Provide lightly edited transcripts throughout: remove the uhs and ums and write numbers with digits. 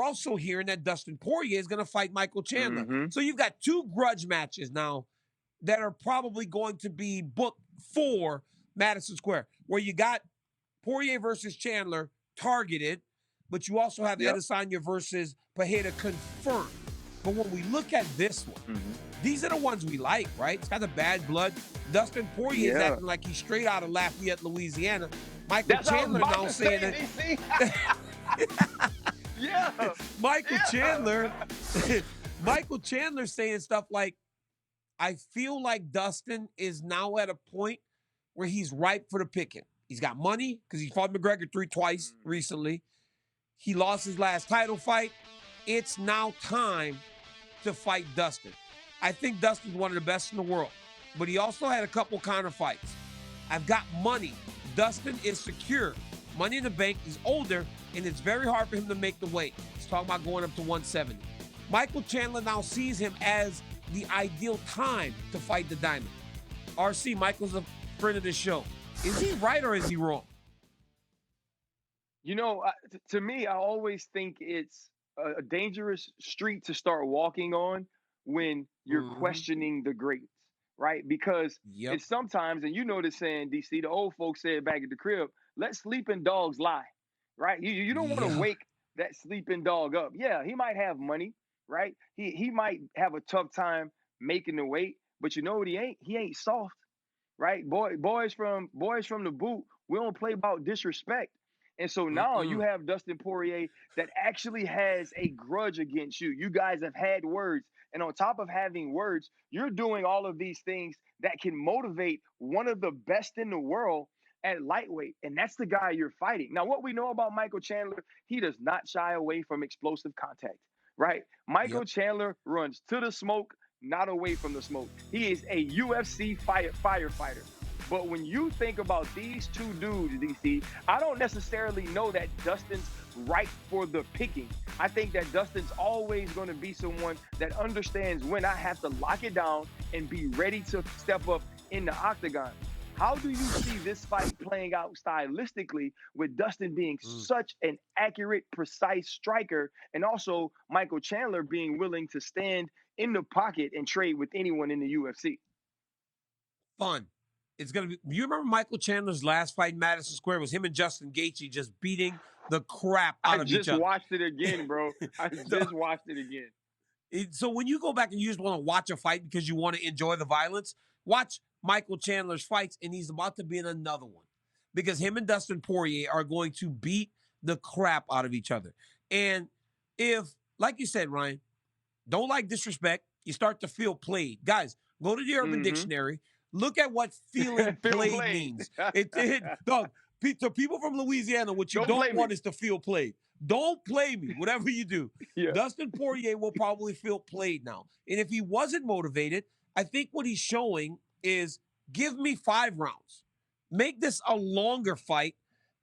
also hearing that Dustin Poirier is going to fight Michael Chandler. Mm-hmm. So you've got 2 grudge matches now that are probably going to be booked for Madison Square, where you got Poirier versus Chandler targeted, but you also have Adesanya versus Pereira confirmed. But when we look at this one, these are the ones we like, right? It's got the bad blood. Dustin Poirier is acting like he's straight out of Lafayette, Louisiana. Michael Chandler now saying that. Yeah. Michael Chandler saying stuff like, I feel like Dustin is now at a point where he's ripe for the picking. He's got money because he fought McGregor twice recently. He lost his last title fight. It's now time to fight Dustin. I think Dustin's one of the best in the world, but he also had a couple counter fights. I've got money. Dustin is secure. Money in the bank. He's older, and it's very hard for him to make the weight. He's talking about going up to 170. Michael Chandler now sees him as the ideal time to fight the Diamond. RC, Michael's a friend of the show. Is he right or is he wrong? You know, to me, I always think it's a dangerous street to start walking on when you're questioning the greats, right? Because it's sometimes, and you know this saying, DC, the old folks said back at the crib, let sleeping dogs lie, right? You don't want to wake that sleeping dog up. Yeah, he might have money, right? He might have a tough time making the weight, but you know what he ain't? He ain't soft, right? Boys from the boot, we don't play about disrespect. And so now you have Dustin Poirier that actually has a grudge against you. You guys have had words. And on top of having words, you're doing all of these things that can motivate one of the best in the world at lightweight. And that's the guy you're fighting. Now, what we know about Michael Chandler, he does not shy away from explosive contact, right? Michael Chandler runs to the smoke, not away from the smoke. He is a UFC firefighter. But when you think about these 2 dudes, DC, I don't necessarily know that Dustin's right for the picking. I think that Dustin's always going to be someone that understands when I have to lock it down and be ready to step up in the octagon. How do you see this fight playing out stylistically with Dustin being such an accurate, precise striker, and also Michael Chandler being willing to stand in the pocket and trade with anyone in the UFC? Fun. It's going to be, you remember Michael Chandler's last fight in Madison Square? It was him and Justin Gaethje just beating the crap out of each other. I just watched it again, bro. I just watched it again. So when you go back and you just want to watch a fight because you want to enjoy the violence, watch Michael Chandler's fights, and he's about to be in another one because him and Dustin Poirier are going to beat the crap out of each other. And if, like you said, Ryan, don't like disrespect, you start to feel played. Guys, go to the Urban Dictionary. Look at what feeling played means. Dog, to people from Louisiana, what you don't want is to feel played. Don't play me, whatever you do. Dustin Poirier will probably feel played now. And if he wasn't motivated, I think what he's showing is give me 5 rounds. Make this a longer fight.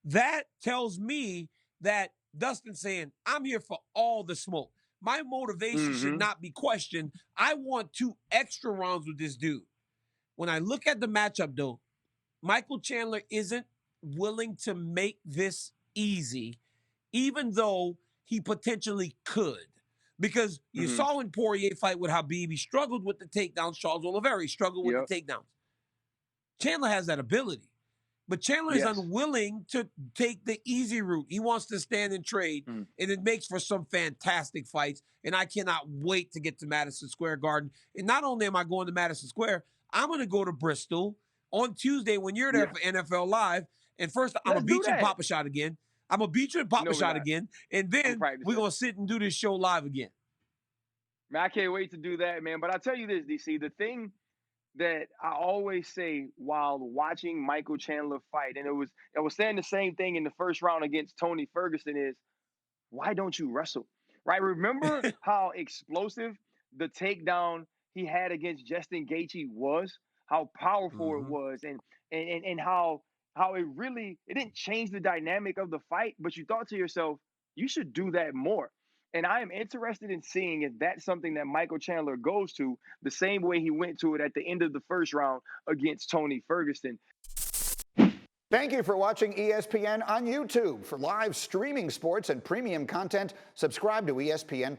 That tells me that Dustin's saying, I'm here for all the smoke. My motivation should not be questioned. I want 2 extra rounds with this dude. When I look at the matchup, though, Michael Chandler isn't willing to make this easy, even though he potentially could. Because you saw in Poirier fight with Habib, he struggled with the takedowns. Charles Oliveira struggled with the takedowns. Chandler has that ability. But Chandler is unwilling to take the easy route. He wants to stand and trade, and it makes for some fantastic fights. And I cannot wait to get to Madison Square Garden. And not only am I going to Madison Square, I'm going to go to Bristol on Tuesday when you're there for NFL Live. And first, I'm going to beat you in Papa-Shot again. I'm going to beat you in Papa-Shot again. And then we're going to sit and do this show live again. Man, I can't wait to do that, man. But I'll tell you this, DC, the thing that I always say while watching Michael Chandler fight, and I was saying the same thing in the first round against Tony Ferguson, is why don't you wrestle? Right? Remember how explosive the takedown he had against Justin Gaethje was, how powerful it was, and how it didn't change the dynamic of the fight, but you thought to yourself, you should do that more. And I am interested in seeing if that's something that Michael Chandler goes to the same way he went to it at the end of the first round against Tony Ferguson. Thank you for watching ESPN on YouTube. For live streaming sports and premium content, subscribe to ESPN+.